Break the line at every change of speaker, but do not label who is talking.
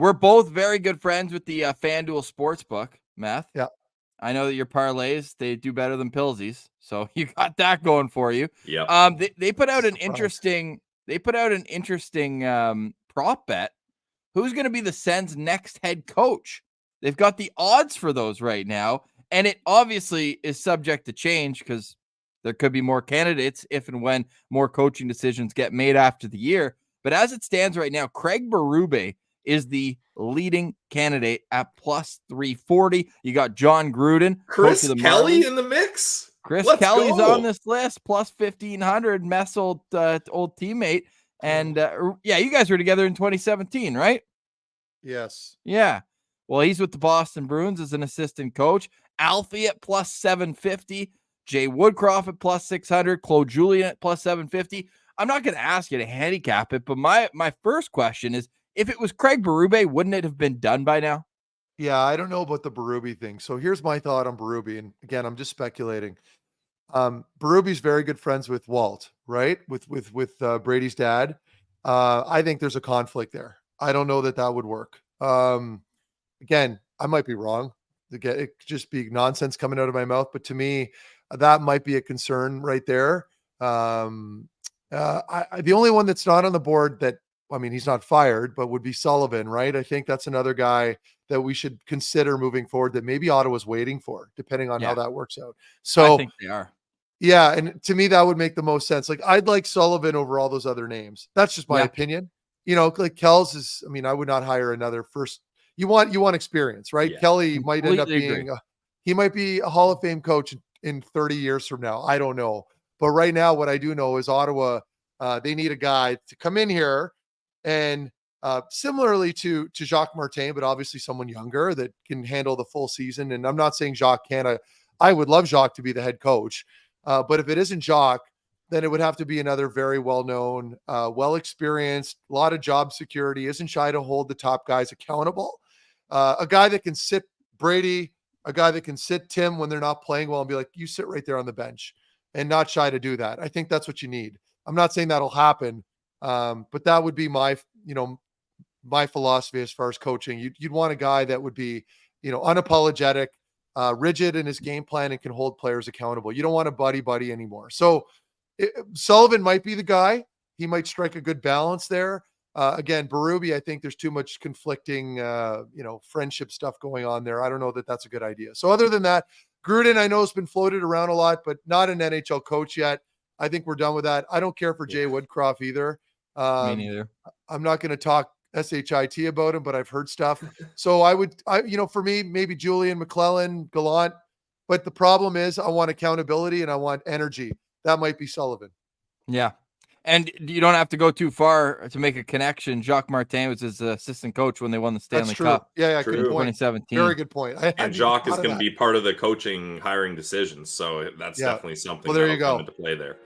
we're both very good friends with the FanDuel Sportsbook, Meth.
Yeah.
I know that your parlays, they do better than Pilsies. So you got that going for you.
Yeah.
They put out an interesting prop bet. Who's going to be the Sens' next head coach? They've got the odds for those right now, and it obviously is subject to change because there could be more candidates if and when more coaching decisions get made after the year. But as it stands right now, Craig Berube is the leading candidate at plus 340. You got John Gruden,
Chris
coach of the
Kelly
Marlies.
in the mix.
Chris Kelly's on this list, plus 1,500, Mess old teammate. And you guys were together in 2017, right?
Yes.
Yeah. Well, he's with the Boston Bruins as an assistant coach. Alfie at plus 750. Jay Woodcroft at plus 600. Claude Julien at plus 750. I'm not going to ask you to handicap it, but my first question is, if it was Craig Berube, wouldn't it have been done by now?
Yeah, I don't know about the Berube thing. So here's my thought on Berube. And again, I'm just speculating. Berube's very good friends with Walt, right? With Brady's dad. I think there's a conflict there. I don't know that would work. Again, I might be wrong. It could just be nonsense coming out of my mouth, but to me, that might be a concern right there. The only one that's not on the board he's not fired, but would be Sullivan, right? I think that's another guy that we should consider moving forward that maybe Ottawa's waiting for, depending on how that works out. So
I think they are.
Yeah, and to me, that would make the most sense. Like, I'd like Sullivan over all those other names. That's just my opinion. Like Kells is, I would not hire another first. You want experience, right? Yeah. Kelly might end up being, he might be a Hall of Fame coach in 30 years from now. I don't know. But right now, what I do know is Ottawa, they need a guy to come in here and similarly to Jacques Martin, but obviously someone younger that can handle the full season. And I'm not saying Jacques can't. I would love Jacques to be the head coach. But if it isn't Jacques, then it would have to be another very well-known, well-experienced, a lot of job security, isn't shy to hold the top guys accountable. A guy that can sit Brady, a guy that can sit Tim when they're not playing well and be like, you sit right there on the bench, and not shy to do that. I think that's what you need. I'm not saying that'll happen, but that would be my philosophy as far as coaching. You'd want a guy that would be, unapologetic, rigid in his game plan and can hold players accountable. You don't want a buddy anymore. So Sullivan might be the guy. He might strike a good balance there. Again, Berube, I think there's too much conflicting, friendship stuff going on there. I don't know that that's a good idea. So other than that, Gruden, I know, has been floated around a lot, but not an NHL coach yet. I think we're done with that. I don't care for Jay Woodcroft either.
Me neither.
I'm not going to talk SHIT about him, but I've heard stuff. So for me, maybe Julian, McClellan, Gallant. But the problem is I want accountability and I want energy. That might be Sullivan.
Yeah. And you don't have to go too far to make a connection. Jacques Martin was his assistant coach when they won the Stanley Cup.
Yeah,
true.
Good point.
2017.
Very good point.
And Jacques is going to be part of the coaching hiring decisions. So that's definitely something
there you go.
Come into play there.